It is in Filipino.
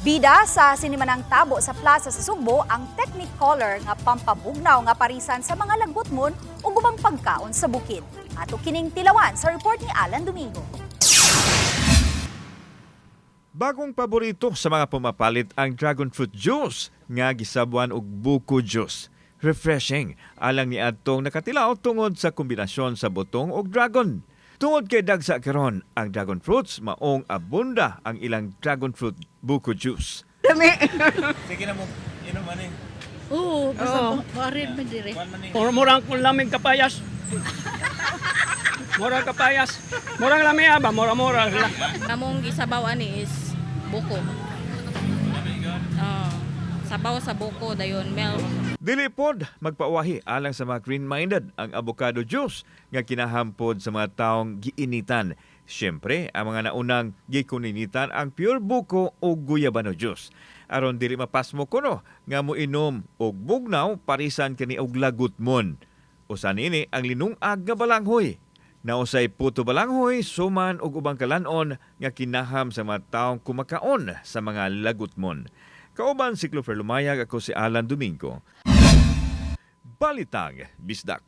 Bida sa sinimanang tabo sa plaza sa Sugbo ang Technicolor nga pampabugnaw nga parisan sa mga lagbutmon o gubang pagkaon sa bukid. Ato kining tilawan sa report ni Alan Domingo. Bagong paborito sa mga pumapalit ang dragon fruit juice nga gisabuan og buko juice. Refreshing alang ni adtong nakatilaw tungod sa kombinasyon sa butong ug dragon. Tungod kay dagsa karon ang dragon fruits, maong abunda ang ilang dragon fruit buko juice. Sige na mo, inom man eh. Oo, basta marin man dire. Murang kung lamig kapayas. Murang kapayas. Murang lamig ba? Mura-mura sila. Among gisabaw ani is buko. Sabaw sa buko dayon milk. Dili pod magpauwahi alang sa mga green-minded ang avocado juice nga kinahampod sa mga taong giinitan. Siyempre, ang mga naunang gikuninitan ang pure buko o guyabano juice. Aron dili mapasmo kuno nga moinom og bugnaw parisan kani og lagutmon. Usan ini ang linungag nga balanghoy. Nausay puto balanghoy, suman og ubang kalanon nga kinaham sa mga taong kumakaon sa mga lagutmon. Kauban si Clover Lumayag, ako si Alan Domingo. Balitang Bisdak.